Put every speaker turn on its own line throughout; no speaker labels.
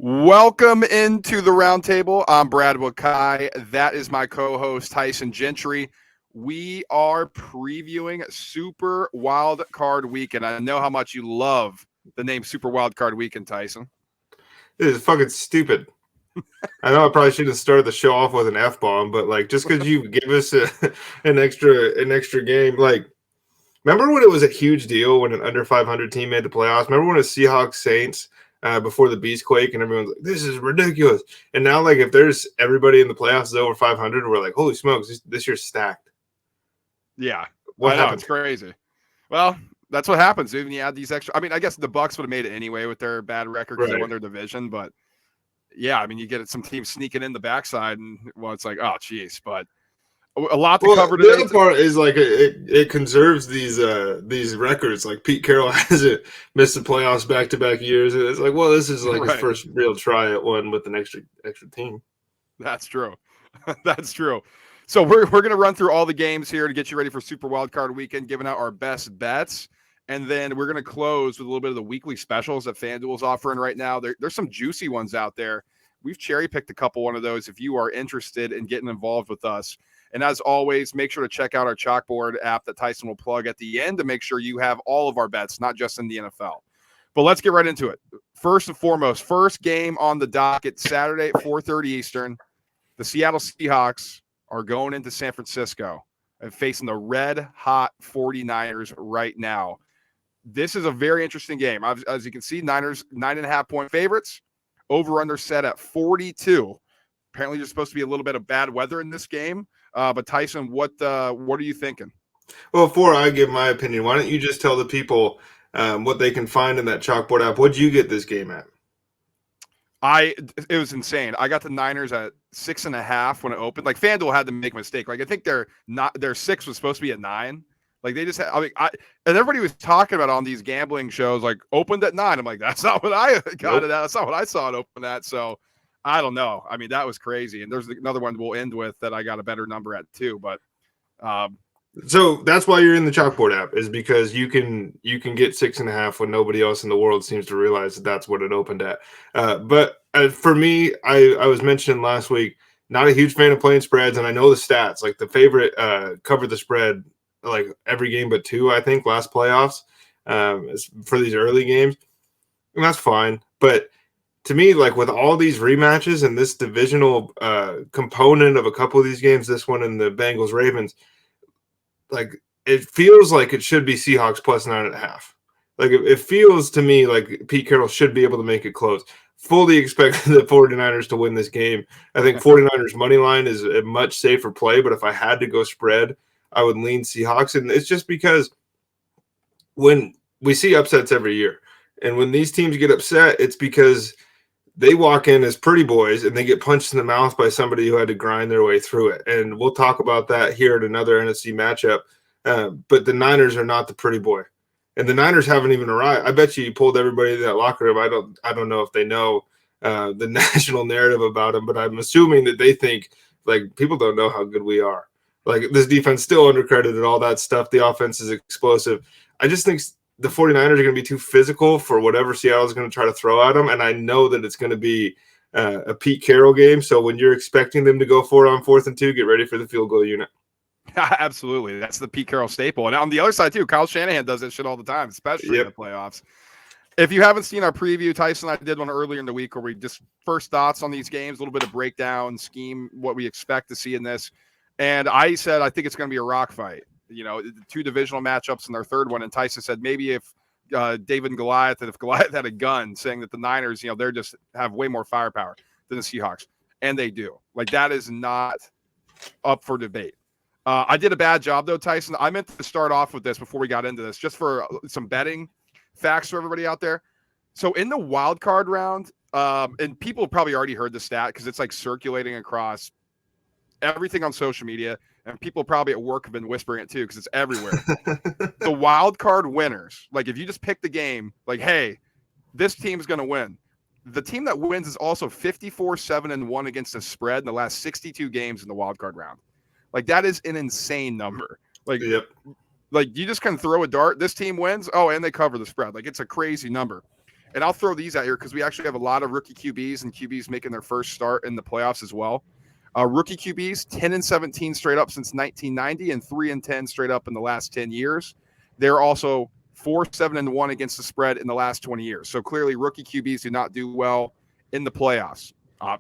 Welcome into the roundtable. I'm Brad Wakai. That is my co-host Tyson Gentry. We are previewing Super Wild Card Weekend. I know how much you love the name Super Wild Card Weekend, Tyson.
This is fucking stupid. I know I probably should have started the show off with an F-bomb, but like just because you give us an extra game, like remember when it was a huge deal when an under 500 team made the playoffs? Remember when it was Seahawks Saints before the Beastquake and everyone's like, this is ridiculous. And now like if there's everybody in the playoffs is over 500, we're like, holy smokes, this year's stacked.
Yeah,
What
I know,
happened?
it's crazy. Well, that's what happens when you add these extra. I mean, I guess the Bucs would have made it anyway with their bad record because they won their division, but yeah, I mean, you get some teams sneaking in the backside, and well, it's like, oh, geez, but a lot to cover today.
The other part is like it conserves these records. Like Pete Carroll hasn't missed the playoffs back-to-back years. It's like, well, this is like his first real try at one with an extra team.
That's true. That's true. So we're going to run through all the games here to get you ready for Super Wildcard Weekend, giving out our best bets. And then we're going to close with a little bit of the weekly specials that FanDuel's offering right now. There's some juicy ones out there. We've cherry-picked a couple one of those if you are interested in getting involved with us. And as always, make sure to check out our Chalkboard app that Tyson will plug at the end to make sure you have all of our bets, not just in the NFL. But let's get right into it. First and foremost, first game on the docket, Saturday at 4:30 Eastern. The Seattle Seahawks are going into San Francisco and facing the red-hot 49ers right now. This is a very interesting game. As you can see, Niners 9.5-point favorites. Over-under set at 42. Apparently, there's supposed to be a little bit of bad weather in this game. But Tyson, what are you thinking?
Well, before I give my opinion, why don't you just tell the people what they can find in that Chalkboard app? What'd you get this game at?
It was insane. I got the Niners at 6.5 when it opened. Like FanDuel had to make a mistake. Like I think their 6 was supposed to be at 9. Like they just had, and everybody was talking about on these gambling shows, like opened at 9. I'm like, that's not what I got it at. That's not what I saw it open at. So I don't know. I mean, that was crazy. And there's another one we'll end with that I got a better number at too. But
so that's why you're in the Chalkboard app, is because you can get 6.5 when nobody else in the world seems to realize that that's what it opened at. But for me, I was mentioning last week, not a huge fan of playing spreads, and I know the stats. Like the favorite covered the spread like every game but 2, I think, last playoffs for these early games, and that's fine. But to me, like with all these rematches and this divisional component of a couple of these games, this one and the Bengals Ravens, like it feels like it should be Seahawks plus 9.5. Like it feels to me like Pete Carroll should be able to make it close. Fully expect the 49ers to win this game. I think 49ers money line is a much safer play, but if I had to go spread, I would lean Seahawks. And it's just because when we see upsets every year, and when these teams get upset, it's because they walk in as pretty boys and they get punched in the mouth by somebody who had to grind their way through it. And we'll talk about that here at another NFC matchup. But the Niners are not the pretty boy. And the Niners haven't even arrived. I bet you pulled everybody in that locker room. I don't know if they know the national narrative about them, but I'm assuming that they think like people don't know how good we are. Like this defense still undercredited, all that stuff. The offense is explosive. I just think the 49ers are going to be too physical for whatever Seattle is going to try to throw at them. And I know that it's going to be a Pete Carroll game. So when you're expecting them to go for it on 4th and 2, get ready for the field goal unit.
Absolutely. That's the Pete Carroll staple. And on the other side, too, Kyle Shanahan does that shit all the time, especially in the playoffs. If you haven't seen our preview, Tyson and I did one earlier in the week where we just first thoughts on these games, a little bit of breakdown, scheme, what we expect to see in this. And I said, I think it's going to be a rock fight. You know, 2 divisional matchups in their third one. And Tyson said maybe if David and Goliath, and if Goliath had a gun, saying that the Niners, they're just have way more firepower than the Seahawks. And they do. Like, that is not up for debate. I did a bad job, though, Tyson. I meant to start off with this before we got into this, just for some betting facts for everybody out there. So in the wild card round, and people probably already heard the stat because it's like circulating across everything on social media, and people probably at work have been whispering it too because it's everywhere. The wild card winners, like if you just pick the game, like, hey, this team's going to win. The team that wins is also 54-7-1 against the spread in the last 62 games in the wild card round. Like that is an insane number. Like, like you just kind of throw a dart. This team wins. Oh, and they cover the spread. Like it's a crazy number. and I'll throw these out here because we actually have a lot of rookie QBs and QBs making their first start in the playoffs as well. Rookie QBs, 10-17 straight up since 1990 and 3-10 straight up in the last 10 years. They're also 4-7-1 against the spread in the last 20 years. So clearly rookie QBs do not do well in the playoffs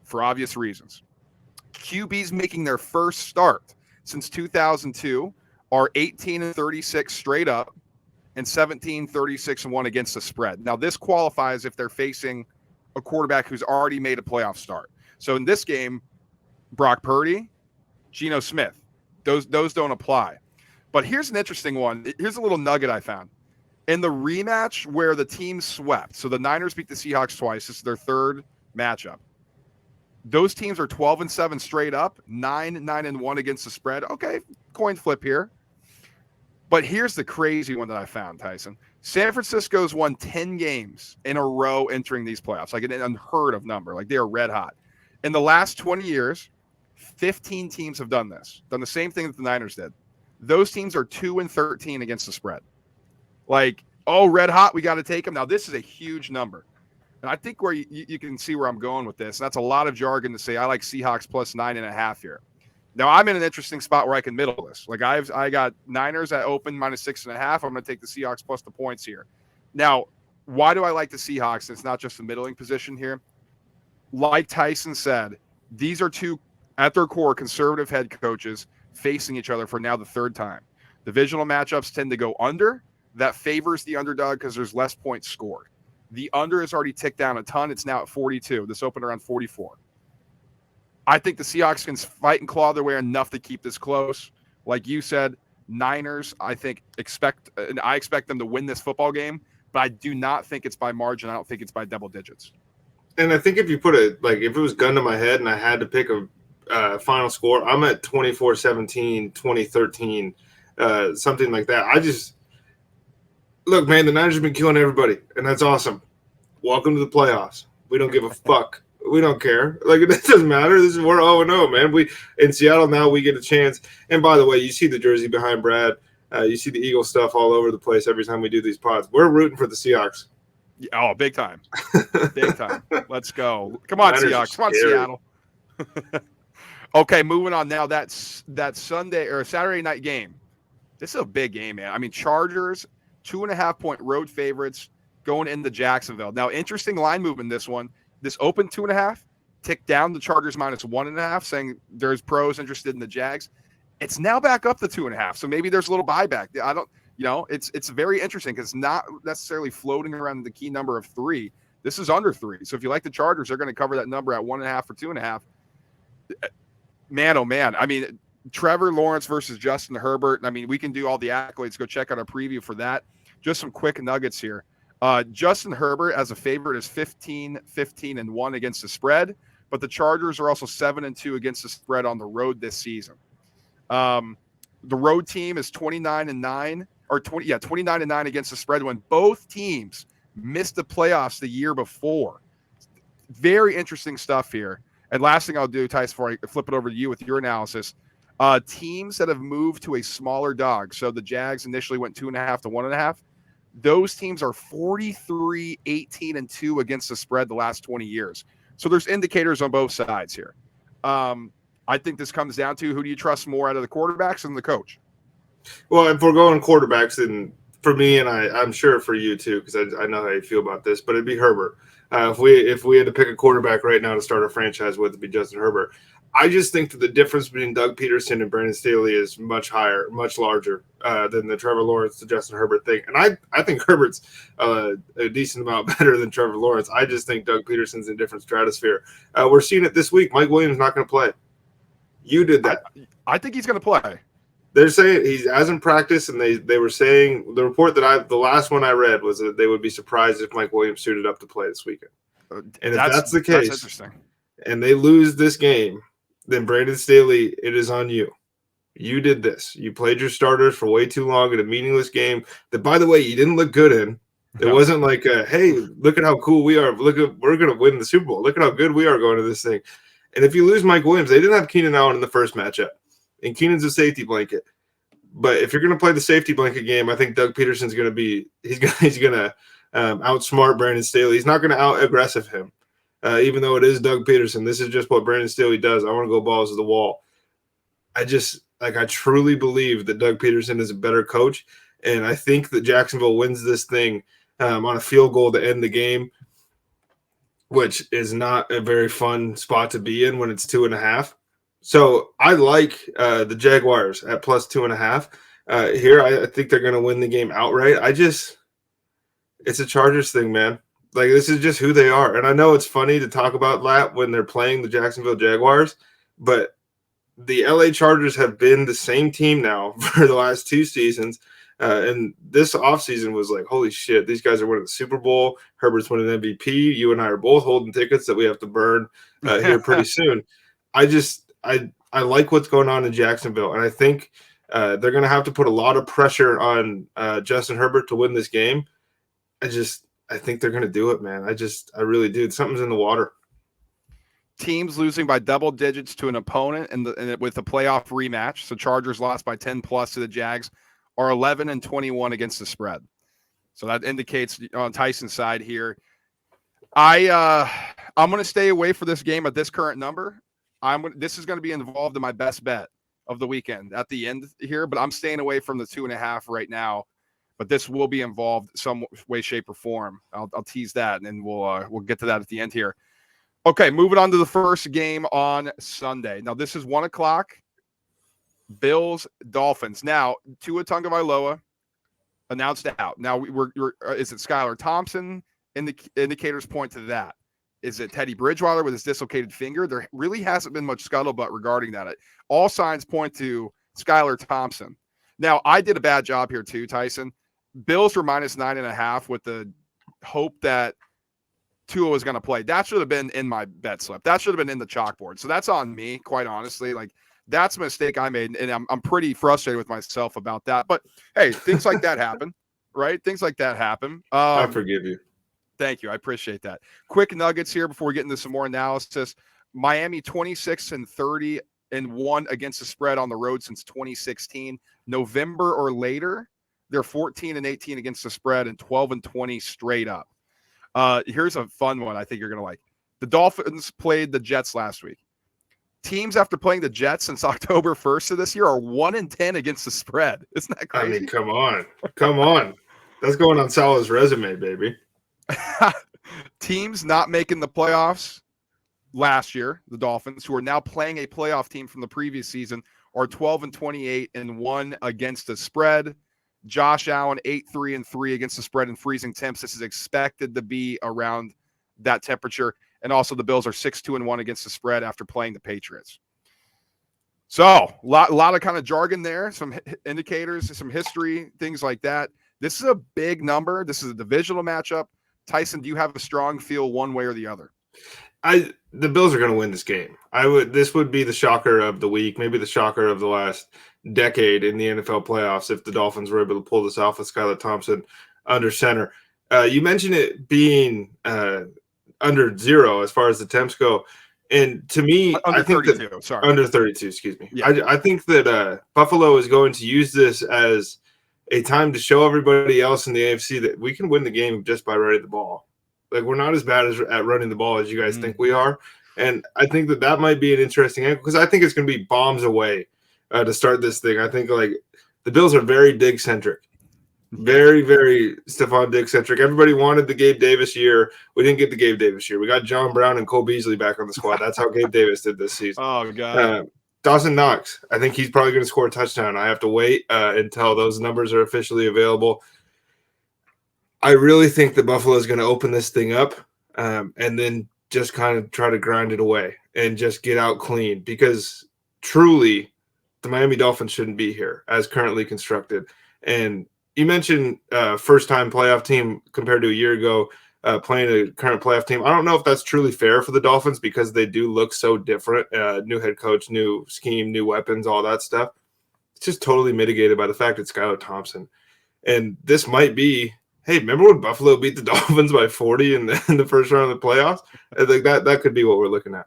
for obvious reasons. QBs making their first start since 2002 are 18-36 straight up and 17-36-1 against the spread. Now this qualifies if they're facing a quarterback who's already made a playoff start. So in this game, Brock Purdy, Geno Smith, those don't apply. But here's an interesting one. Here's a little nugget I found. In the rematch where the team swept, so the Niners beat the Seahawks twice. This is their third matchup. Those teams are 12-7 straight up, 9-1 against the spread. Okay, coin flip here. But here's the crazy one that I found, Tyson. San Francisco's won 10 games in a row entering these playoffs, like an unheard of number. Like they are red hot. In the last 20 years, 15 teams have done this, done the same thing that the Niners did. Those teams are 2-13 against the spread. Like, oh, red hot, we got to take them. Now, this is a huge number. And I think where you can see where I'm going with this, and that's a lot of jargon to say I like Seahawks plus 9.5 here. Now, I'm in an interesting spot where I can middle this. Like, I got Niners at open minus 6.5. I'm going to take the Seahawks plus the points here. Now, why do I like the Seahawks? It's not just a middling position here. Like Tyson said, these are two, at their core, conservative head coaches facing each other for now the third time. Divisional matchups tend to go under. That favors the underdog because there's less points scored. The under has already ticked down a ton. It's now at 42. This opened around 44. I think the Seahawks can fight and claw their way enough to keep this close. Like you said, Niners, I expect them to win this football game, but I do not think it's by margin. I don't think it's by double digits.
And I think if you put it, like if it was gun to my head and I had to pick a final score, I'm at 24-17, 20-13, something like that. Look, man, the Niners have been killing everybody, and that's awesome. Welcome to the playoffs. We don't give a fuck. We don't care. Like, it doesn't matter. We're 0-0, man. In Seattle now, we get a chance. And by the way, you see the jersey behind Brad. You see the Eagle stuff all over the place every time we do these pods. We're rooting for the Seahawks.
Oh, big time. Big time. Let's go. Come on, Seahawks. Come on, Seattle. Okay, moving on now. That's that Sunday or Saturday night game. This is a big game, man. I mean, Chargers, 2.5-point road favorites going into Jacksonville. Now, interesting line movement in this one. This open 2.5, ticked down the Chargers minus 1.5, saying there's pros interested in the Jags. It's now back up to 2.5, so maybe there's a little buyback. It's very interesting because it's not necessarily floating around the key number of 3. This is under 3. So if you like the Chargers, they're going to cover that number at 1.5 or 2.5. Man, oh man. I mean, Trevor Lawrence versus Justin Herbert. I mean, we can do all the accolades. Go check out our preview for that. Just some quick nuggets here. Justin Herbert as a favorite is 15-15-1 against the spread, but the Chargers are also 7-2 against the spread on the road this season. The road team is 29-9 against the spread when both teams missed the playoffs the year before. Very interesting stuff here. And last thing I'll do, Tyson, before I flip it over to you with your analysis, teams that have moved to a smaller dog. So the Jags initially went 2.5 to 1.5. Those teams are 43-18-2 against the spread the last 20 years. So there's indicators on both sides here. I think this comes down to who do you trust more out of the quarterbacks and the coach?
Well, if we're going quarterbacks, then for me, and I'm sure for you too, because I know how you feel about this, but it'd be Herbert. If we had to pick a quarterback right now to start a franchise with, it'd be Justin Herbert. I just think that the difference between Doug Peterson and Brandon Staley is much higher, much larger than the Trevor Lawrence to Justin Herbert thing. And I think Herbert's a decent amount better than Trevor Lawrence. I just think Doug Peterson's in a different stratosphere. We're seeing it this week. Mike Williams not going to play. You did that.
I think he's going to play.
They're saying he hasn't practiced, and they were saying the report that the last one I read was that they would be surprised if Mike Williams suited up to play this weekend. And if that's the case,
that's interesting.
And they lose this game, then Brandon Staley, it is on you. You did this. You played your starters for way too long in a meaningless game that, by the way, you didn't look good in. It wasn't like, hey, look at how cool we are. We're going to win the Super Bowl. Look at how good we are going to this thing. And if you lose Mike Williams, they didn't have Keenan Allen in the first matchup. And Keenan's a safety blanket. But if you're going to play the safety blanket game, I think Doug Peterson's going to be he's going to outsmart Brandon Staley. He's not going to out-aggressive him, even though it is Doug Peterson. This is just what Brandon Staley does. I want to go balls to the wall. I truly believe that Doug Peterson is a better coach, and I think that Jacksonville wins this thing on a field goal to end the game, which is not a very fun spot to be in when it's 2.5. So I like the Jaguars at plus 2.5. Here, I think they're going to win the game outright. It's a Chargers thing, man. Like, this is just who they are. And I know it's funny to talk about that when they're playing the Jacksonville Jaguars, but the LA Chargers have been the same team now for the last 2 seasons. And this offseason was like, holy shit, these guys are winning the Super Bowl. Herbert's winning MVP. You and I are both holding tickets that we have to burn here pretty soon. I like what's going on in Jacksonville, and I think they're going to have to put a lot of pressure on Justin Herbert to win this game. I think they're going to do it, man. I really do. Something's in the water.
Teams losing by double digits to an opponent with a playoff rematch. So Chargers lost by 10 plus to the Jags, are 11-21 against the spread. So that indicates on Tyson's side here. I'm going to stay away for this game at this current number. This is going to be involved in my best bet of the weekend at the end here, but I'm staying away from the 2.5 right now. But this will be involved some way, shape, or form. I'll tease that, and then we'll get to that at the end here. Okay, moving on to the first game on Sunday. Now, this is 1 o'clock. Bills, Dolphins. Now, Tua Tagovailoa announced out. Now, is it Skylar Thompson? Indicators point to that. Is it Teddy Bridgewater with his dislocated finger? There really hasn't been much scuttlebutt regarding that. All signs point to Skylar Thompson. Now, I did a bad job here too, Tyson. Bills were minus 9.5 with the hope that Tua was going to play. That should have been in my bet slip. That should have been in the chalkboard. So that's on me, quite honestly. Like, that's a mistake I made, and I'm pretty frustrated with myself about that. But, hey, things like that happen, right? Things like that happen.
I forgive you.
Thank you. I appreciate that. Quick nuggets here before we get into some more analysis. Miami 26-30-1 against the spread on the road since 2016. November or later, they're 14-18 against the spread and 12-20 straight up. Here's a fun one I think you're going to like. The Dolphins played the Jets last week. Teams after playing the Jets since October 1st of this year are 1-10 against the spread. Isn't that crazy?
I mean, come on. That's going on Salah's resume, baby.
Teams not making the playoffs last year, the Dolphins, who are now playing a playoff team from the previous season, are 12-28-1 against the spread. Josh Allen 8-3-3 against the spread in freezing temps. This is expected to be around that temperature. And also the Bills are 6-2-1 against the spread after playing the Patriots. So a lot of kind of jargon there, some indicators, some history, things like that. This is a big number. This is a divisional matchup. Tyson, do you have a strong feel one way or the other?
The Bills are going to win this game. This would be the shocker of the week, maybe the shocker of the last decade in the NFL playoffs if the Dolphins were able to pull this off with Skylar Thompson under center. You mentioned it being under 0 as far as the temps go. And to me,
under 32,
under 32, excuse me.
Yeah.
I think that Buffalo is going to use this as a time to show everybody else in the AFC that we can win the game just by running the ball. Like, we're not as bad at running the ball as you guys think we are. And I think that might be an interesting angle because I think it's going to be bombs away to start this thing. I think, like, the Bills are very Diggs-centric. Very, very Stephon Diggs-centric. Everybody wanted the Gabe Davis year. We didn't get the Gabe Davis year. We got John Brown and Cole Beasley back on the squad. That's how Gabe Davis did this season.
Oh, God.
Dawson Knox, I think he's probably going to score a touchdown. I have to wait until those numbers are officially available. I really think that Buffalo is going to open this thing up and then just kind of try to grind it away and just get out clean because truly the Miami Dolphins shouldn't be here as currently constructed. And you mentioned first-time playoff team compared to a year ago playing a current playoff team. I don't know if that's truly fair for the Dolphins because they do look so different. New head coach, new scheme, new weapons, all that stuff. It's just totally mitigated by the fact it's Skylar Thompson. And this might be, hey, remember when Buffalo beat the Dolphins by 40 in the first round of the playoffs? I think that could be what we're looking at.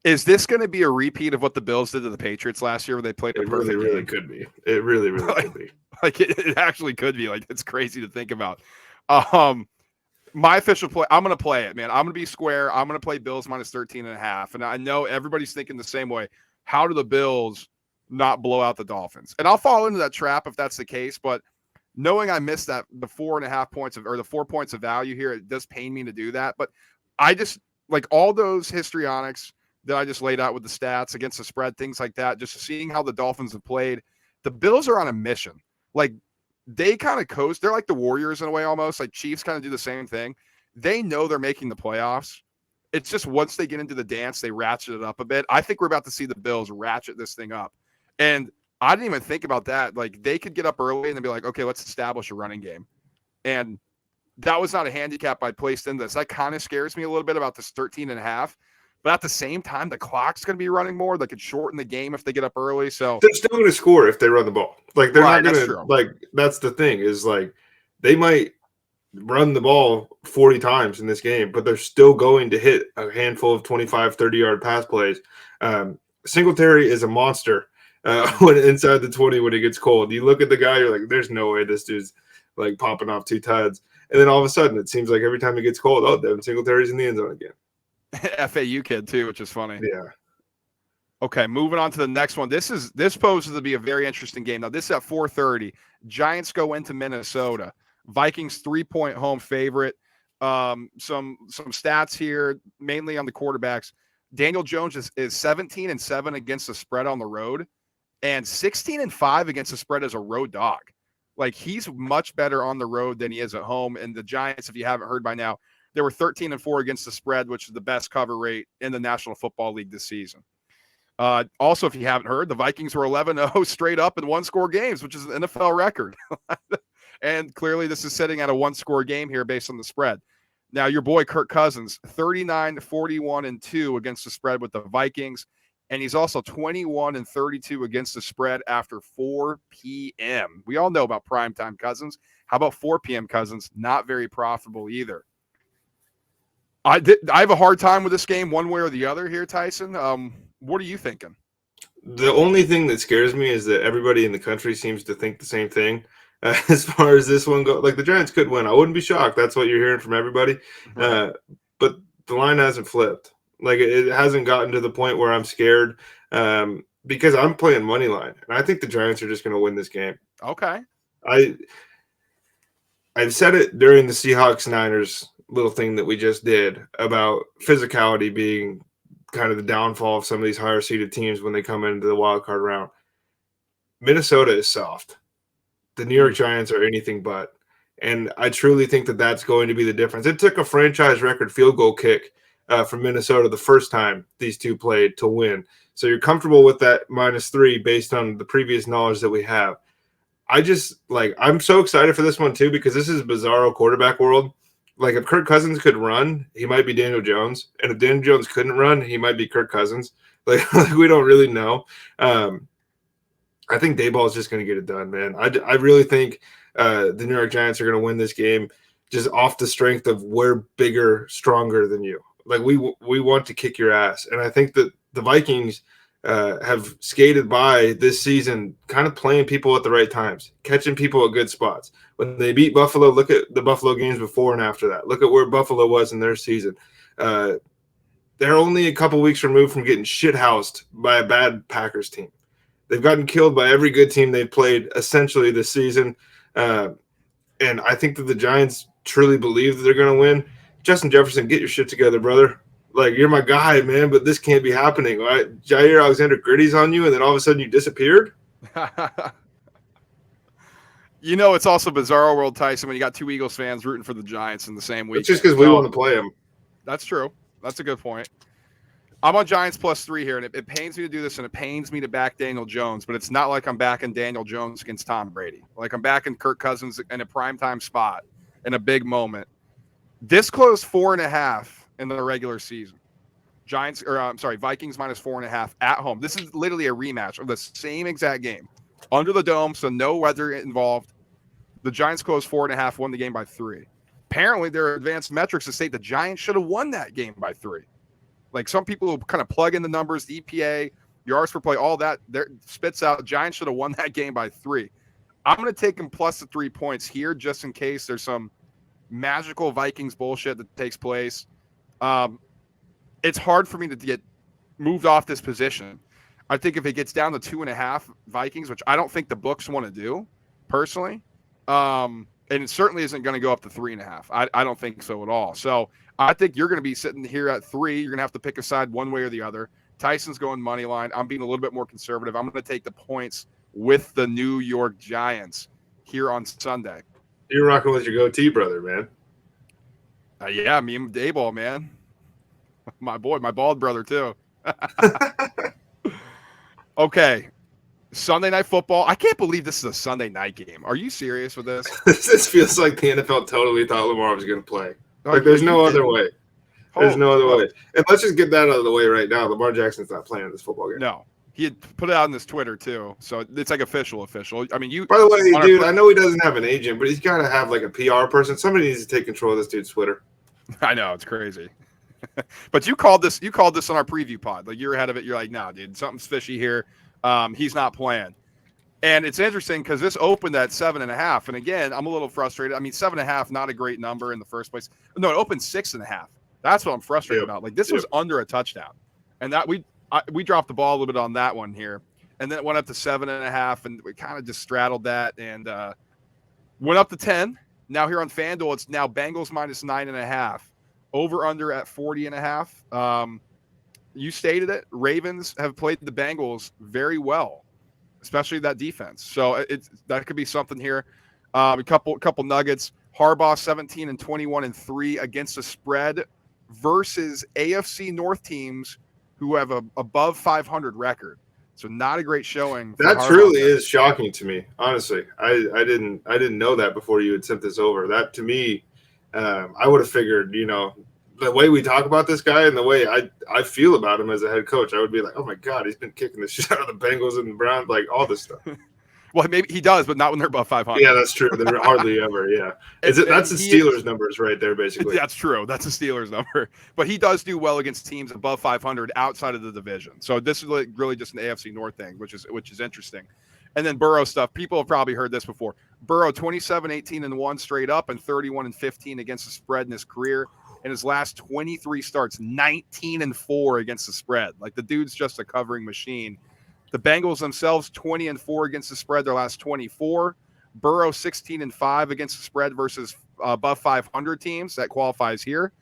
Is this going to be a repeat of what the Bills did to the Patriots last year where they played a perfect
really
game?
Could be. It really could be.
Like it actually could be. Like, it's crazy to think about. My official play, I'm going to play it, man. I'm going to be square. I'm going to play Bills minus 13.5. And I know everybody's thinking the same way. How do the Bills not blow out the Dolphins? And I'll fall into that trap if that's the case. But knowing I missed the 4.5 points or the 4 points of value here, it does pain me to do that. But I just like all those histrionics that I just laid out with the stats against the spread, things like that, just seeing how the Dolphins have played. The Bills are on a mission. Like, they kind of coast. They're like the Warriors in a way almost. Like Chiefs kind of do the same thing. They know they're making the playoffs. It's just once they get into the dance, they ratchet it up a bit. I think we're about to see the Bills ratchet this thing up. And I didn't even think about that. Like, they could get up early and then be like, okay, let's establish a running game. And that was not a handicap I placed in this. That kind of scares me a little bit about this 13.5. But at the same time, the clock's going to be running more. They could shorten the game if they get up early. So
they're still going to score if they run the ball. Like, they're
right,
not going to, like, that's the thing is, like, they might run the ball 40 times in this game, but they're still going to hit a handful of 25, 30-yard pass plays. Singletary is a monster when inside the 20 when it gets cold. You look at the guy, you're like, there's no way this dude's, like, popping off 2 tuds. And then all of a sudden, it seems like every time it gets cold, oh, Devin Singletary's in the end zone again.
FAU kid too, which is funny.
Yeah.
Okay, moving on to the next one. This poses to be a very interesting game. Now, this is at 4:30. Giants go into Minnesota. Vikings 3-point home favorite. Some stats here, mainly on the quarterbacks. Daniel Jones is 17-7 against the spread on the road, and 16-5 against the spread as a road dog. Like, he's much better on the road than he is at home. And the Giants, if you haven't heard by now, they were 13-4 against the spread, which is the best cover rate in the National Football League this season. Also, if you haven't heard, the Vikings were 11-0 straight up in one-score games, which is an NFL record. And clearly this is sitting at a one-score game here based on the spread. Now, your boy Kirk Cousins, 39-41-2 against the spread with the Vikings. And he's also 21-32 against the spread after 4 p.m. We all know about primetime Cousins. How about 4 p.m. Cousins? Not very profitable either. I have a hard time with this game one way or the other here, Tyson. What are you thinking?
The only thing that scares me is that everybody in the country seems to think the same thing as far as this one goes. Like, the Giants could win. I wouldn't be shocked. That's what you're hearing from everybody. But the line hasn't flipped. Like, it hasn't gotten to the point where I'm scared because I'm playing money line. And I think the Giants are just going to win this game.
Okay.
I've said it during the Seahawks-Niners little thing that we just did about physicality being kind of the downfall of some of these higher seeded teams when they come into the wild card round. Minnesota is soft. The New York Giants are anything but. And I truly think that that's going to be the difference. It took a franchise record field goal kick from Minnesota the first time these two played to win. So you're comfortable with that -3 based on the previous knowledge that we have. I'm so excited for this one too, because this is bizarro quarterback world. Like, if Kirk Cousins could run, he might be Daniel Jones. And if Daniel Jones couldn't run, he might be Kirk Cousins. Like we don't really know. I think Dayball is just going to get it done, man. I really think the New York Giants are going to win this game just off the strength of we're bigger, stronger than you. Like, we want to kick your ass. And I think that the Vikings have skated by this season kind of playing people at the right times, catching people at good spots. When they beat Buffalo, look at the Buffalo games before and after that. Look at where Buffalo was in their season. They're only a couple weeks removed from getting shithoused by a bad Packers team. They've gotten killed by every good team they've played essentially this season. And I think that the Giants truly believe that they're going to win. Justin Jefferson, get your shit together, brother. Like, you're my guy, man, but this can't be happening, right? Jair Alexander Gritty's on you, and then all of a sudden you disappeared?
You know, it's also bizarro world, Tyson, when you got 2 Eagles fans rooting for the Giants in the same week.
It's just because we want to play them.
That's true. That's a good point. I'm on Giants +3 here, and it pains me to do this, and it pains me to back Daniel Jones, but it's not like I'm backing Daniel Jones against Tom Brady. Like, I'm backing Kirk Cousins in a primetime spot in a big moment. This closed 4.5 in the regular season. Vikings -4.5 at home. This is literally a rematch of the same exact game. Under the dome, so no weather involved. The Giants closed 4.5, won the game by 3. Apparently, there are advanced metrics that state the Giants should have won that game by 3. Like, some people who kind of plug in the numbers, the EPA, yards per play, all that, spits out Giants should have won that game by 3. I'm going to take them plus the 3 points here just in case there's some magical Vikings bullshit that takes place, it's hard for me to get moved off this position. I think if it gets down to 2.5 Vikings, which I don't think the books want to do personally, and it certainly isn't going to go up to 3.5. I don't think so at all. So I think you're going to be sitting here at 3. You're going to have to pick a side one way or the other. Tyson's going money line. I'm being a little bit more conservative. I'm going to take the points with the New York Giants here on Sunday.
You're rocking with your goatee, brother, man.
Yeah, me and Dayball, man. My boy, my bald brother, too. Okay. Sunday Night Football. I can't believe this is a Sunday night game. Are you serious with this?
This feels like the NFL totally thought Lamar was going to play. Like, there's no other way. There's no other way. And let's just get that out of the way right now. Lamar Jackson's not playing this football game.
No. He had put it out on his Twitter, too. So it's like official. I mean, you.
By the way, dude, I know he doesn't have an agent, but he's got to have like a PR person. Somebody needs to take control of this dude's Twitter.
I know. It's crazy. But you called this on our preview pod. Like, you're ahead of it. You're like, nah, dude, something's fishy here. He's not playing. And it's interesting because this opened at 7.5. And again, I'm a little frustrated. I mean, 7.5, not a great number in the first place. No, it opened 6.5. That's what I'm frustrated about. Like, this was under a touchdown. And that we dropped the ball a little bit on that one here. And then it went up to 7.5, and we kind of just straddled that and went up to 10. Now here on FanDuel, it's now Bengals minus 9.5. Over under at 40.5. You stated it. Ravens have played the Bengals very well, especially that defense. So that could be something here. A couple nuggets. Harbaugh 17-21-3 against the spread versus AFC North teams who have a above 500 record. So not a great showing.
That truly is shocking to me. Honestly, I didn't know that before you had sent this over. That to me, I would have figured, the way we talk about this guy and the way I feel about him as a head coach, I would be like, oh my God, he's been kicking the shit out of the Bengals and the Browns, like all this stuff.
Well, maybe he does, but not when they're above 500.
Yeah, that's true. They're hardly ever. Yeah, that's the Steelers numbers right there, basically.
That's true. That's the Steelers number. But he does do well against teams above 500 outside of the division. So this is really just an AFC North thing, which is interesting. And then Burrow stuff. People have probably heard this before. Burrow 27-18-1 straight up and 31-15 against the spread in his career. In his last 23 starts, 19-4 against the spread. Like, the dude's just a covering machine. The Bengals themselves, 20-4 against the spread, their last 24. Burrow, 16-5 against the spread versus above 500 teams. That qualifies here.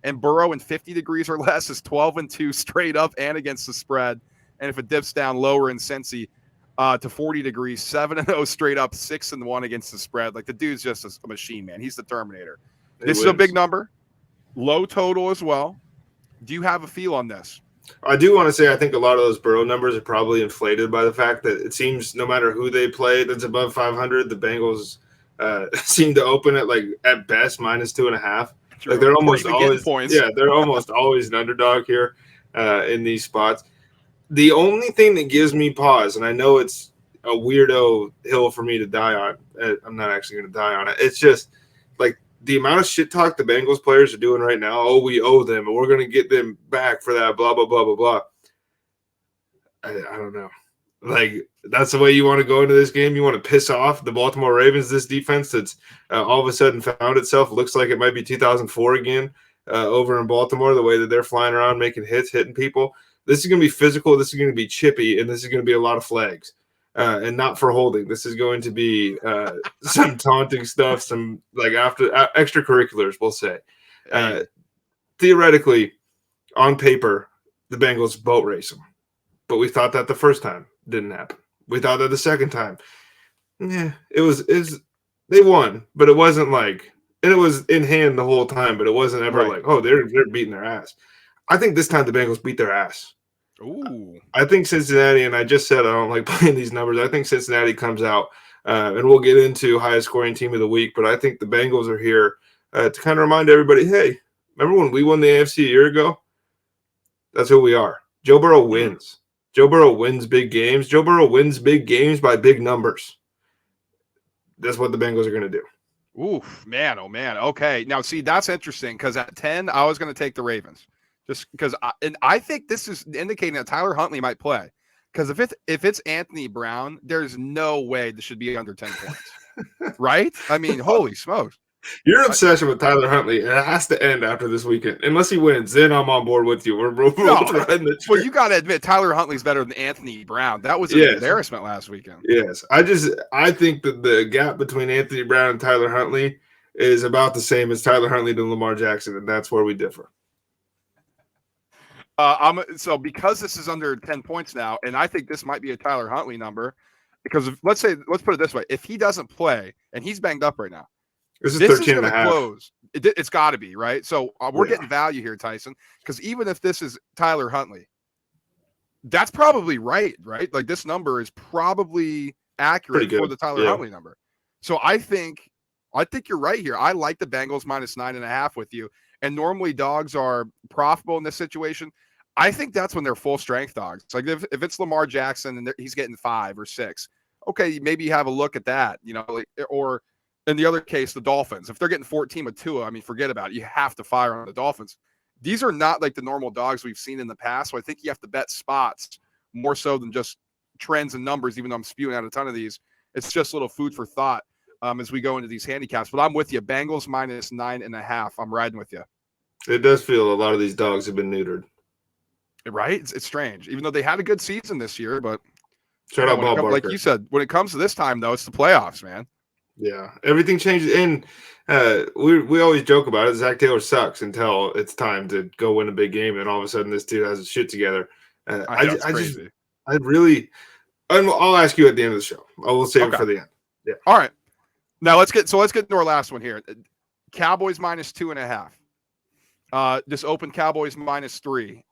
And Burrow in 50 degrees or less is 12-2 straight up and against the spread. And if it dips down lower in Cincy to 40 degrees, 7-0 straight up, 6-1 against the spread. Like, the dude's just a machine, man. He's the Terminator. This is a big number. Low total as well. Do you have a feel on this?
I do want to say I think a lot of those Burrow numbers are probably inflated by the fact that it seems no matter who they play that's above 500, the Bengals seem to open it like at best minus 2.5. Like they're almost always points. Yeah, they're almost always an underdog here in these spots. The only thing that gives me pause, and I know it's a weirdo hill for me to die on. I'm not actually going to die on it. It's just like the amount of shit talk the Bengals players are doing right now. Oh, we owe them, and we're going to get them back for that. Blah blah blah blah blah. I don't know. Like, that's the way you want to go into this game. You want to piss off the Baltimore Ravens, this defense that's all of a sudden found itself. Looks like it might be 2004 again over in Baltimore, the way that they're flying around, making hits, hitting people. This is going to be physical. This is going to be chippy, and this is going to be a lot of flags and not for holding. This is going to be some taunting stuff, some like after extracurriculars, we'll say. Theoretically, on paper, the Bengals boat race them. But we thought that the first time. Didn't happen. We thought that the second time. Yeah, it was they won, but it wasn't like, and it was in hand the whole time, but it wasn't ever like, oh, they're beating their ass. I think this time the Bengals beat their ass.
Ooh.
I think Cincinnati, and I just said I don't like playing these numbers. I think Cincinnati comes out, and we'll get into highest scoring team of the week, but I think the Bengals are here to kind of remind everybody, hey, remember when we won the AFC a year ago? That's who we are. Joe Burrow wins. Joe Burrow wins big games. Joe Burrow wins big games by big numbers. That's what the Bengals are going to do.
Oof, man, oh man. Okay, now see, that's interesting because at 10, I was going to take the Ravens, just because, and I think this is indicating that Tyler Huntley might play. Because if it's Anthony Brown, there's no way this should be under 10 points, right? I mean, holy smokes.
Your obsession with Tyler Huntley, it has to end after this weekend. Unless he wins, then I'm on board with you. We're both riding the
well,
train.
you got to admit Tyler Huntley's better than Anthony Brown. That was an embarrassment last weekend.
Yes. I think that the gap between Anthony Brown and Tyler Huntley is about the same as Tyler Huntley to Lamar Jackson, and that's where we differ.
So because this is under 10 points now, and I think this might be a Tyler Huntley number, because let's put it this way: if he doesn't play and he's banged up right now,
this is 13
going to close. It's got to be right. So we're getting value here, Tyson, because even if this is Tyler Huntley, that's probably right. Like this number is probably accurate for the Tyler Huntley number. So I think you're right here. I like the Bengals minus 9.5 with you. And normally dogs are profitable in this situation. I think that's when they're full strength dogs. Like if it's Lamar Jackson and he's getting 5 or 6, okay, maybe you have a look at that, or in the other case, the Dolphins, if they're getting 14 with Tua, I mean, forget about it. You have to fire on the Dolphins. These are not like the normal dogs we've seen in the past. So I think you have to bet spots more so than just trends and numbers, even though I'm spewing out a ton of these. It's just a little food for thought as we go into these handicaps. But I'm with you. Bengals minus 9.5. I'm riding with you.
It does feel a lot of these dogs have been neutered.
Right? It's strange. Even though they had a good season this year, but
shout out Bob Barker.
Like you said, when it comes to this time, though, it's the playoffs, man.
Yeah, everything changes. And we always joke about it. Zach Taylor sucks until it's time to go win a big game, and all of a sudden this dude has his shit together. I'll ask you at the end of the show. I will save it for the end. Yeah.
All right. Now let's get into our last one here. Cowboys minus 2.5. This open Cowboys minus 3.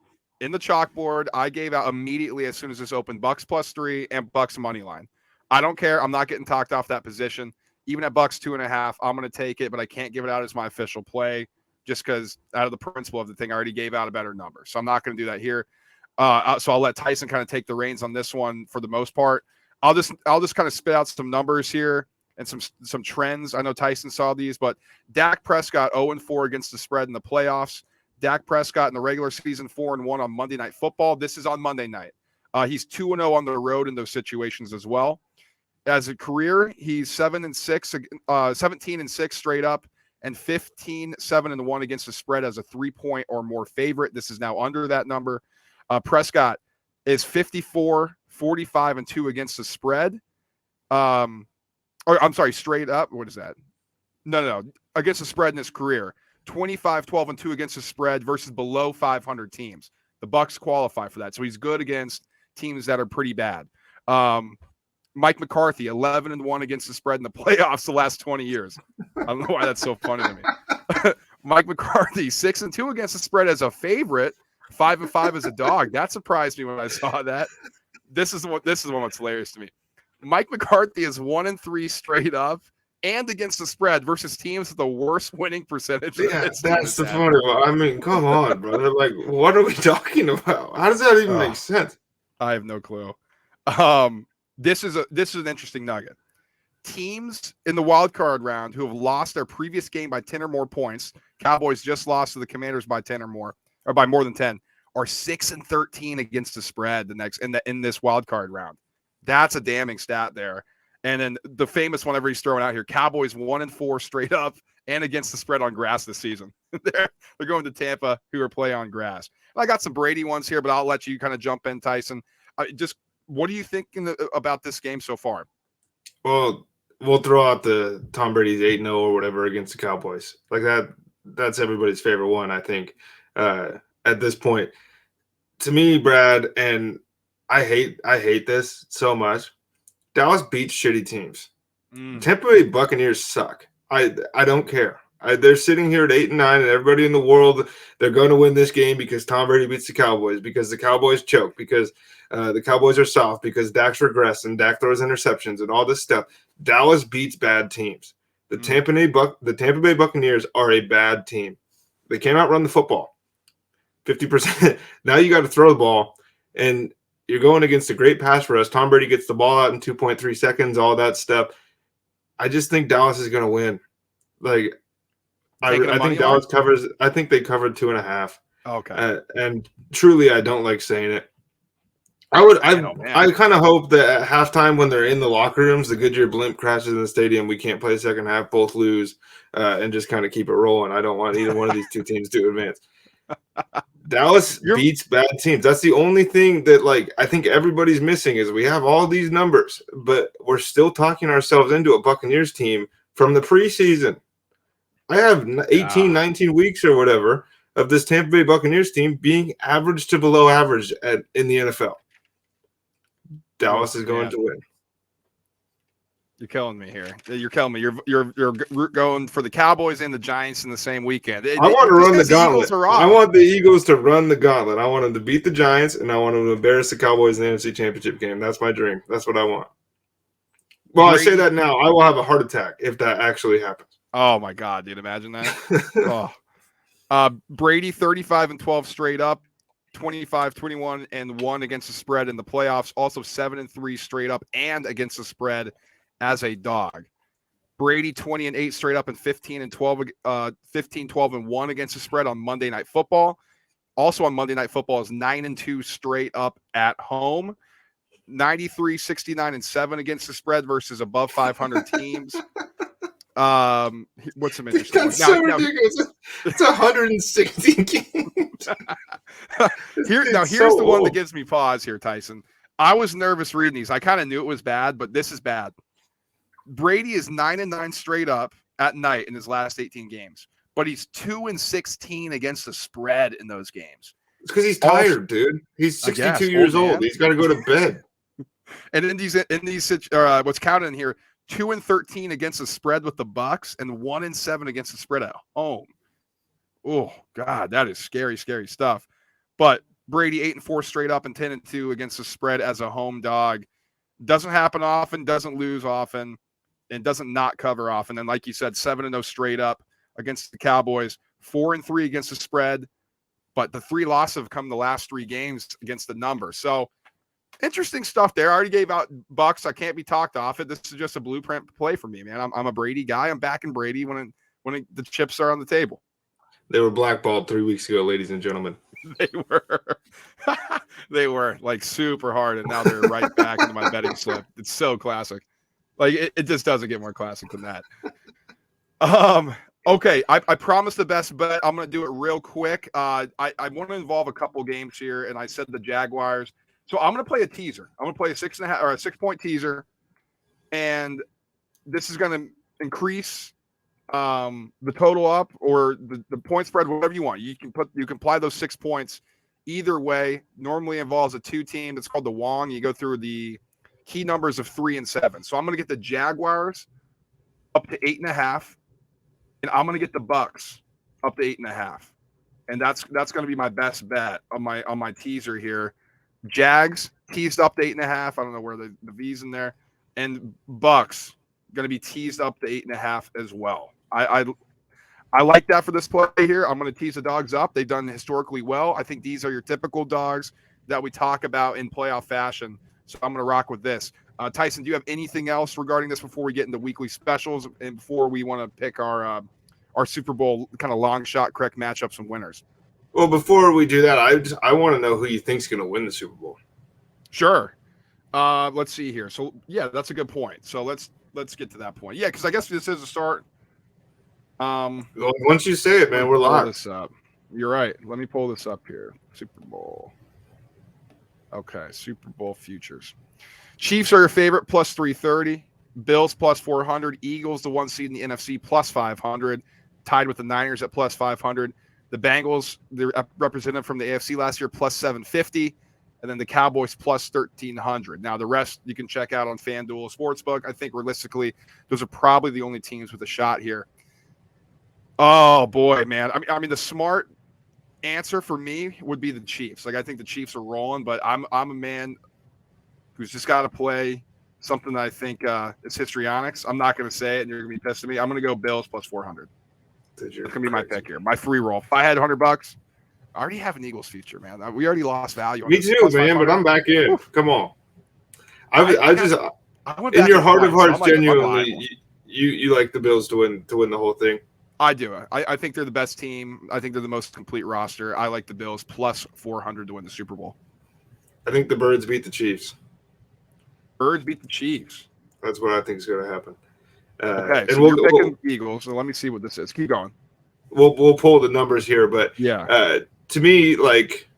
In the chalkboard, I gave out immediately as soon as this opened Bucs plus 3 and Bucs money line. I don't care. I'm not getting talked off that position. Even at Bucs 2.5, I'm going to take it, but I can't give it out as my official play just because out of the principle of the thing, I already gave out a better number. So I'm not going to do that here. So I'll let Tyson kind of take the reins on this one for the most part. I'll just kind of spit out some numbers here and some trends. I know Tyson saw these, but Dak Prescott 0-4 against the spread in the playoffs. Dak Prescott in the regular season 4-1 on Monday Night Football. This is on Monday night. He's 2-0 on the road in those situations as well. As a career, he's 17-6 straight up, and 15-7-1 against the spread as a 3-point or more favorite. This is now under that number. Prescott is 54-45-2 against the spread. Straight up. What is that? No. Against the spread in his career. 25-12-2 against the spread versus below 500 teams. The Bucs qualify for that. So he's good against teams that are pretty bad. Mike McCarthy, 11-1 against the spread in the playoffs the last 20 years. I don't know why that's so funny to me. Mike McCarthy, 6-2 against the spread as a favorite, 5-5 as a dog. That surprised me when I saw that. This is the one that's hilarious to me. Mike McCarthy is 1-3 straight up and against the spread versus teams with the worst winning percentage.
Yeah, that's the funny one. I mean, come on, brother. Like, what are we talking about? How does that even make sense?
I have no clue. This is an interesting nugget. Teams in the wild card round who have lost their previous game by 10 or more points, Cowboys just lost to the Commanders by 10 or more, or by more than 10, are 6-13 against the spread in this wild card round. That's a damning stat there. And then the famous one everybody's throwing out here: Cowboys 1-4 straight up and against the spread on grass this season. They're going to Tampa, who are playing on grass. I got some Brady ones here, but I'll let you kind of jump in, Tyson. What are you thinking about this game so far?
Well, we'll throw out the Tom Brady's 8-0 or whatever against the Cowboys. Like that. That's everybody's favorite one, I think, at this point. To me, Brad, and I hate this so much. Dallas beats shitty teams. Tampa Bay Buccaneers suck. I don't care. They're sitting here at 8-9, and everybody in the world, they're going to win this game because Tom Brady beats the Cowboys, because the Cowboys choke, because the Cowboys are soft, because Dak's regressed and Dak throws interceptions and all this stuff. Dallas beats bad teams. The Tampa Bay Buccaneers are a bad team. They cannot run the football. 50%. Now you got to throw the ball, and you're going against a great pass rush. Tom Brady gets the ball out in 2.3 seconds, all that stuff. I just think Dallas is going to win. Like, I think Dallas covers. I think they covered 2.5.
Okay.
And truly, I don't like saying it. I kind of hope that at halftime when they're in the locker rooms, the Goodyear blimp crashes in the stadium. We can't play the second half, both lose, and just kind of keep it rolling. I don't want either one of these two teams to advance. Dallas beats bad teams. That's the only thing that, like, I think everybody's missing is we have all these numbers, but we're still talking ourselves into a Buccaneers team from the preseason. I have 18, 19 weeks or whatever of this Tampa Bay Buccaneers team being average to below average in the NFL. Dallas is going to win.
You're killing me here. You're killing me. You're going for the Cowboys and the Giants in the same weekend.
I want to run the gauntlet. I want the Eagles to run the gauntlet. I want them to beat the Giants, and I want them to embarrass the Cowboys in the NFC Championship game. That's my dream. That's what I want. Well, I say that now. I will have a heart attack if that actually happens.
Oh, my God, dude. Imagine that. Brady, 35-12 straight up. 25-21-1 against the spread in the playoffs. Also 7-3 straight up and against the spread as a dog. Brady 20-8 straight up and 15-12-1 against the spread on Monday Night Football. Also on Monday Night Football is 9-2 straight up at home. 93-69-7 against the spread versus above 500 teams. What's some interesting?
That's so ridiculous. It's 160 games.
Here's the one that gives me pause here, Tyson. I was nervous reading these. I kind of knew it was bad, but this is bad. Brady is 9-9 straight up at night in his last 18 games, but he's 2-16 against the spread in those games.
It's because he's tired, dude. He's 62 years old. He's got to go to bed.
And in these what's counted in here, 2-13 against the spread with the Bucs and 1-7 against the spread at home. Oh God, that is scary, scary stuff. But Brady 8-4 straight up and 10-2 against the spread as a home dog. Doesn't happen often, doesn't lose often, and doesn't not cover often. And like you said, 7-0 straight up against the Cowboys, 4-3 against the spread. But the 3 losses have come the last 3 games against the number. So interesting stuff there. I already gave out Bucks. I can't be talked off it. This is just a blueprint play for me, man. I'm a Brady guy. I'm backing Brady when the chips are on the table.
They were blackballed 3 weeks ago, ladies and gentlemen.
They were. They were like super hard, and now they're right back into my betting slip. It's so classic. Like it just doesn't get more classic than that. Okay, I promised the best bet. I'm going to do it real quick. I want to involve a couple games here, and I said the Jaguars. So I'm going to play a teaser. I'm going to play a 6.5 or a 6-point teaser, and this is going to increase the total up or the point spread, whatever you want. You can apply those 6 points either way. Normally involves a 2-team. It's called the Wong. You go through the key numbers of 3 and 7. So I'm going to get the Jaguars up to 8.5, and I'm going to get the Bucs up to 8.5, and that's going to be my best bet on my teaser here. Jags teased up to 8.5. I don't know where the V's in there, and Bucs going to be teased up to 8.5 as well. I like that for this play here. I'm going to tease the dogs up. They've done historically well. I think these are your typical dogs that we talk about in playoff fashion. So I'm going to rock with this. Tyson, do you have anything else regarding this before we get into weekly specials and before we want to pick our Super Bowl kind of long shot correct matchups and winners?
Well, before we do that, I want to know who you think's going to win the Super Bowl.
Sure. Let's see here. So yeah, that's a good point. So let's get to that point. Yeah, because I guess this is a start.
Well, once you say it, man, we're live.
This up. You're right. Let me pull this up here. Super Bowl. Okay, Super Bowl futures. Chiefs are your favorite, plus 330. Bills plus 400. Eagles, the 1 seed in the NFC, plus 500. Tied with the Niners at plus 500. The Bengals, they're represented from the AFC last year, plus 750. And then the Cowboys plus 1,300. Now, the rest you can check out on FanDuel Sportsbook. I think realistically, those are probably the only teams with a shot here. Oh, boy, man. I mean, the smart answer for me would be the Chiefs. Like, I think the Chiefs are rolling, but I'm a man who's just got to play something that I think is histrionics. I'm not going to say it, and you're going to be pissed at me. I'm going to go Bills plus 400. That's going to be my pick here. My free roll. If I had $100, I already have an Eagles future, man. We already lost value.
Me too, man, but I'm back in. Oof. Come on. I just in your heart of hearts, genuinely, you like the Bills to win the whole thing.
I do. I think they're the best team. I think they're the most complete roster. I like the Bills plus 400 to win the Super Bowl.
I think the Birds beat the Chiefs.
Birds beat the Chiefs.
That's what I think is going to happen.
Okay,
And
so you're picking Eagles. So let me see what this is. Keep going.
We'll pull the numbers here, but
yeah,
to me, like,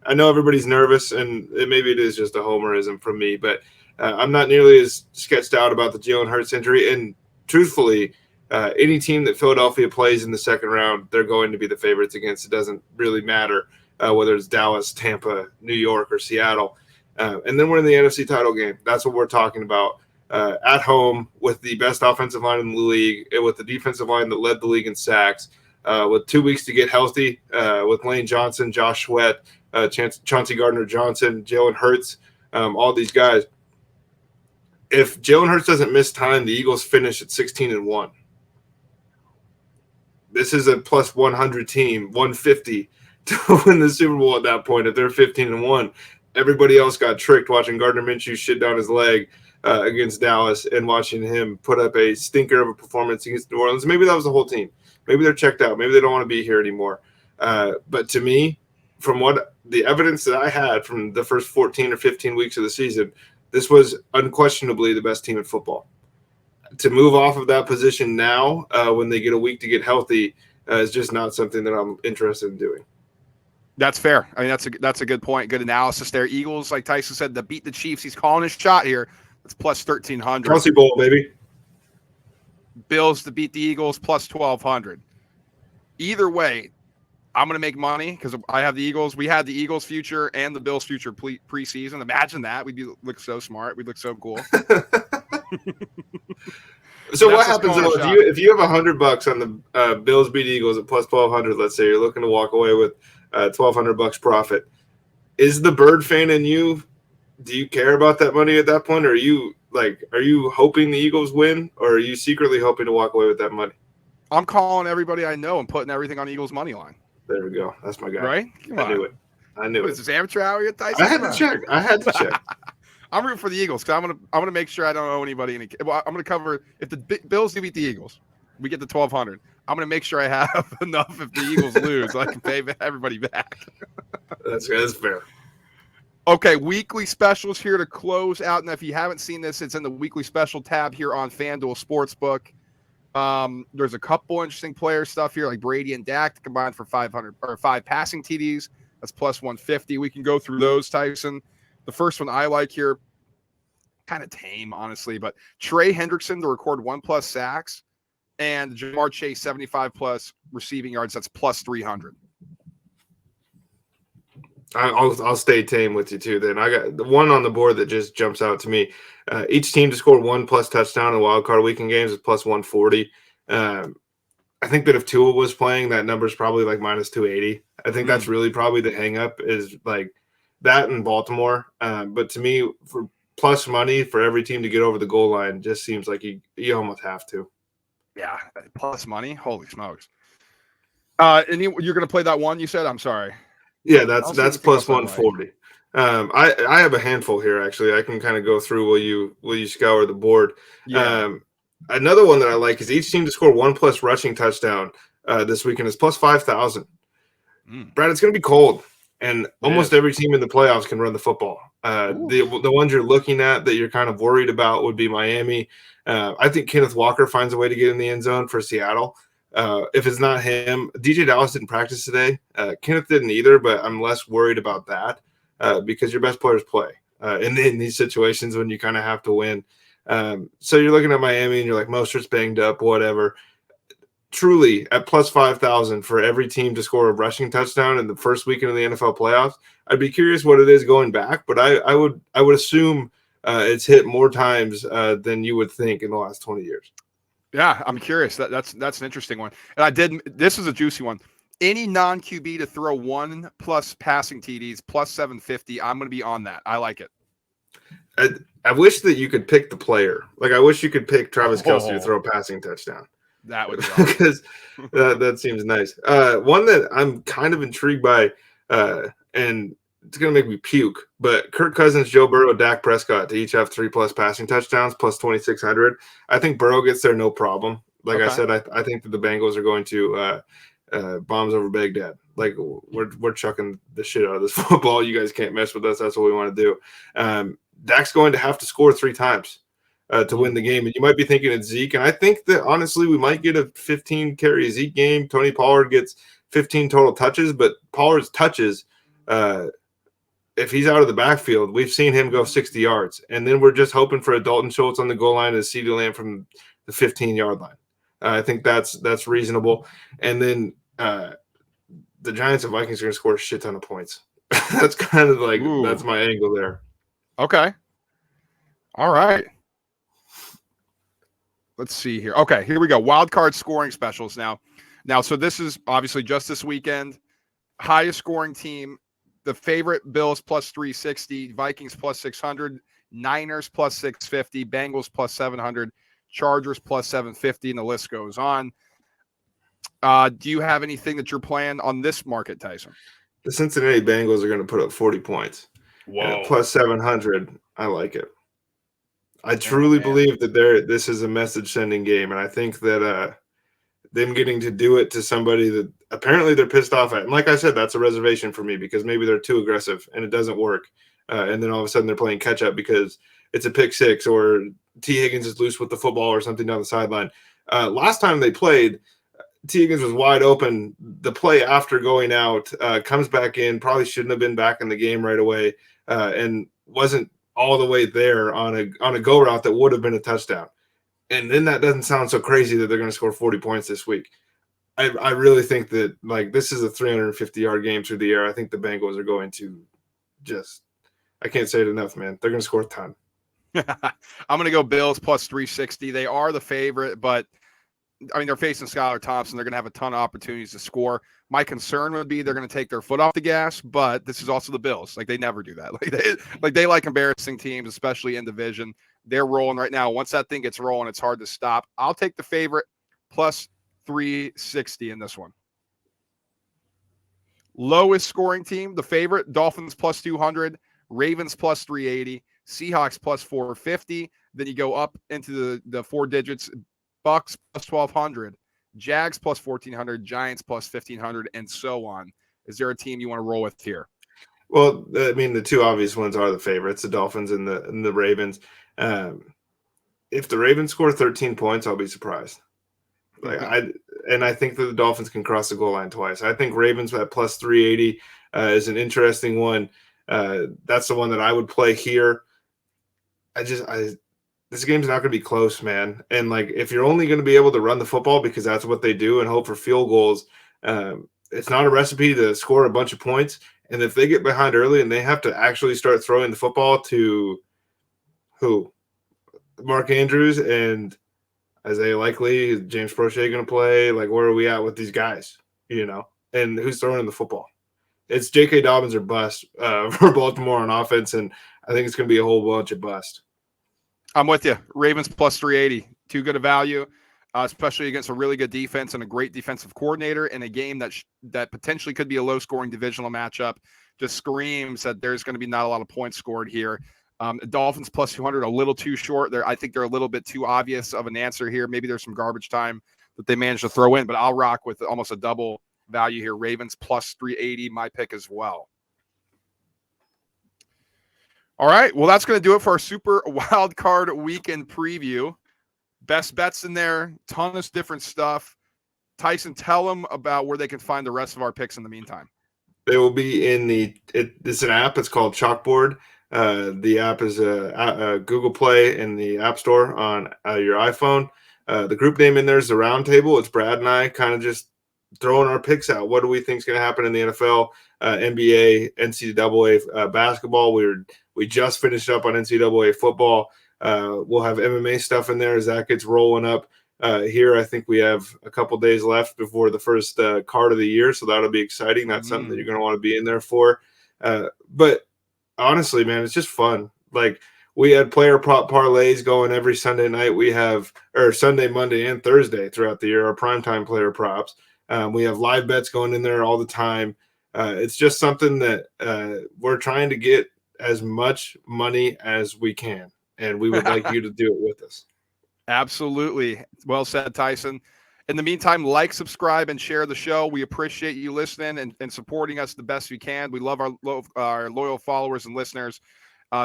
I know everybody's nervous, and maybe it is just a homerism from me, but I'm not nearly as sketched out about the Jalen Hurts injury. And truthfully, any team that Philadelphia plays in the second round, they're going to be the favorites against. It doesn't really matter whether it's Dallas, Tampa, New York, or Seattle. And then we're in the NFC title game. That's what we're talking about. At home with the best offensive line in the league, and with the defensive line that led the league in sacks, with 2 weeks to get healthy, with Lane Johnson, Josh Sweat, Chauncey Gardner-Johnson, Jalen Hurts, all these guys. If Jalen Hurts doesn't miss time, the Eagles finish at 16-1. This is a plus 100 team, 150 to win the Super Bowl at that point. If they're 15-1, everybody else got tricked watching Gardner Minshew shit down his leg against Dallas and watching him put up a stinker of a performance against New Orleans. Maybe that was the whole team. Maybe they're checked out. Maybe they don't want to be here anymore. But to me, from what the evidence that I had from the first 14 or 15 weeks of the season, this was unquestionably the best team in football. To move off of that position now, when they get a week to get healthy, is just not something that I'm interested in doing.
That's fair. I mean, that's a good point. Good analysis there. Eagles, like Tyson said, to beat the Chiefs. He's calling his shot here. It's plus 1,300.
Chelsea Bowl, baby.
Bills to beat the Eagles plus 1,200. Either way, I'm going to make money because I have the Eagles. We had the Eagles future and the Bills future preseason. Imagine that. We'd look so smart. We'd look so cool.
So what happens if you have $100 on the Bills beat Eagles at plus 1,200? Let's say you're looking to walk away with $1,200 profit. Is the Bird fan in you? Do you care about that money at that point? Or are you hoping the Eagles win, or are you secretly hoping to walk away with that money?
I'm calling everybody I know and putting everything on Eagles money line.
There we go. That's my guy.
Right?
I knew it. What
is this amateur hour yet, Tyson?
I had to check.
I'm rooting for the Eagles because I'm gonna make sure I don't owe anybody any. Well, I'm gonna cover if the Bills do beat the Eagles, we get the 1,200. I'm gonna make sure I have enough if the Eagles lose, so I can pay everybody back.
That's fair.
Okay, weekly specials here to close out. And if you haven't seen this, it's in the weekly special tab here on FanDuel Sportsbook. There's a couple interesting player stuff here, like Brady and Dak combined for 500 or 5 passing TDs. That's plus 150. We can go through those, Tyson. The first one I like here, kind of tame, honestly, but Trey Hendrickson to record 1+ sacks and Jamar Chase 75+ receiving yards. That's plus 300.
I'll stay tame with you too. Then I got the one on the board that just jumps out to me. Each team to score 1+ touchdown in wild card weekend games is plus 140. I think that if Tua was playing, that number is probably like minus 280. I think that's really probably the hang up is like that in Baltimore. But to me, for plus money for every team to get over the goal line, just seems like you almost have to.
Yeah, plus money. Holy smokes! And you're going to play that one you said? I'm sorry.
Yeah, that's plus 140. I have a handful here actually. I can kind of go through while you scour the board. Yeah. Another one that I like is each team to score 1+ rushing touchdown this weekend is plus 5,000. Brad, it's going to be cold, and almost every team in the playoffs can run the football. The ones you're looking at that you're kind of worried about would be Miami. I think Kenneth Walker finds a way to get in the end zone for Seattle. If it's not him, DJ Dallas didn't practice today. Kenneth didn't either, but I'm less worried about that because your best players play in these situations when you kind of have to win. So you're looking at Miami and you're like, Mostert's banged up, whatever. Truly, at plus 5,000 for every team to score a rushing touchdown in the first weekend of the NFL playoffs, I'd be curious what it is going back, but I would assume it's hit more times than you would think in the last 20 years.
Yeah, I'm curious. That's an interesting one. And this is a juicy one. Any non-QB to throw 1+ passing TDs plus 750, I'm going to be on that. I like it.
I wish that you could pick the player. Like I wish you could pick Travis Kelce to throw a passing touchdown.
That would be awesome.
Because that seems nice. One that I'm kind of intrigued by, and it's going to make me puke, but Kirk Cousins, Joe Burrow, Dak Prescott to each have 3+ passing touchdowns plus 2,600. I think Burrow gets there no problem. Like I said, I think that the Bengals are going to bombs over Baghdad. like we're chucking the shit out of this football. You guys can't mess with us. That's what we want to do. Dak's going to have to score 3 times to win the game. And you might be thinking it's Zeke. And I think that honestly, we might get a 15 carry Zeke game. Tony Pollard gets 15 total touches, but Pollard's touches, if he's out of the backfield, we've seen him go 60 yards. And then we're just hoping for a Dalton Schultz on the goal line and a CeeDee Lamb from the 15-yard line. I think that's reasonable. And then the Giants and Vikings are going to score a shit ton of points. That's kind of like that's my angle there.
Okay. All right. Let's see here. Okay, here we go. Wild card scoring specials now. So this is obviously just this weekend. Highest scoring team, the favorite Bills plus 360, Vikings plus 600, Niners plus 650, Bengals plus 700, Chargers plus 750, and the list goes on. Do you have anything that you're playing on this market, Tyson?
The Cincinnati Bengals are going to put up 40 points.
Whoa.
Plus 700. I like it. I truly believe that this is a message sending game. And I think that them getting to do it to somebody that apparently they're pissed off at. And like I said, that's a reservation for me because maybe they're too aggressive and it doesn't work. And then all of a sudden they're playing catch up because it's a pick six or T. Higgins is loose with the football or something down the sideline. Last time they played, T. Higgins was wide open. The play after going out comes back in, probably shouldn't have been back in the game right away and wasn't all the way there on a go route that would have been a touchdown. And then that doesn't sound so crazy that they're going to score 40 points this week. I really think that like this is a 350-yard game through the air. I think the Bengals are going to I can't say it enough, man. They're going to score a ton.
I'm going to go Bills plus 360. They are the favorite, but I mean, they're facing Skylar Thompson. They're going to have a ton of opportunities to score. My concern would be they're going to take their foot off the gas, but this is also the Bills. Like, they never do that. They like embarrassing teams, especially in division. They're rolling right now. Once that thing gets rolling, it's hard to stop. I'll take the favorite plus 360 in this one. Lowest scoring team, the favorite, Dolphins plus 200, Ravens plus 380, Seahawks plus 450. Then you go up into the four digits, Bucs plus 1,200, Jags plus 1,400, Giants plus 1,500, and so on. Is there a team you want to roll with here?
Well, I mean, the two obvious ones are the favorites, the Dolphins and the Ravens. If the Ravens score 13 points, I'll be surprised. I think that the Dolphins can cross the goal line twice. I think Ravens at plus 380 is an interesting one. That's the one that I would play here. This game's not going to be close, man. And like, if you're only going to be able to run the football because that's what they do and hope for field goals, it's not a recipe to score a bunch of points. And if they get behind early and they have to actually start throwing the football to who? Mark Andrews and Isaiah Likely, James Prochet going to play? Like, where are we at with these guys? And who's throwing the football? It's J.K. Dobbins or bust for Baltimore on offense, and I think it's going to be a whole bunch of bust.
I'm with you. Ravens plus 380. Too good a value, especially against a really good defense and a great defensive coordinator in a game that potentially could be a low-scoring divisional matchup. Just screams that there's going to be not a lot of points scored here. Dolphins plus 200, a little too short. I think they're a little bit too obvious of an answer here. Maybe there's some garbage time that they managed to throw in, but I'll rock with almost a double value here. Ravens plus 380, my pick as well. All right, well, that's going to do it for our Super Wild Card Weekend preview. Best bets in there, ton of different stuff. Tyson, tell them about where they can find the rest of our picks in the meantime.
They will be in it's an app. It's called Chalkboard. The app is a Google Play in the App Store on your iPhone. The group name in there is the Round Table. It's Brad and I kind of just throwing our picks out. What do we think is going to happen in the NFL, NBA, NCAA basketball? We just finished up on NCAA football. We'll have MMA stuff in there as that gets rolling up. Here, I think we have a couple days left before the first card of the year, so that'll be exciting. That's something that you're going to want to be in there for. But honestly, man, it's just fun. Like, we had player prop parlays going every Sunday night. We have Sunday, Monday, and Thursday throughout the year, our primetime player props. We have live bets going in there all the time. It's just something that we're trying to get as much money as we can, and we would like you to do it with us.
Absolutely. Well said, Tyson. In the meantime, like, subscribe, and share the show. We appreciate you listening and supporting us the best we can. We love our loyal followers and listeners.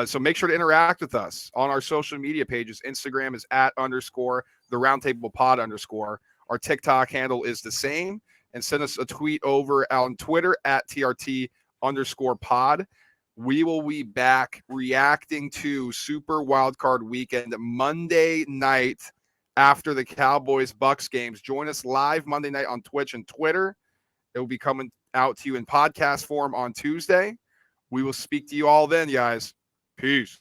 So make sure to interact with us on our social media pages. Instagram is @_ the roundtable pod _ Our TikTok handle is the same. And send us a tweet over on Twitter @TRT_pod. We will be back reacting to Super Wildcard Weekend Monday night after the Cowboys Bucs games. Join us live Monday night on Twitch and Twitter. It will be coming out to you in podcast form on Tuesday. We will speak to you all then, guys. Peace.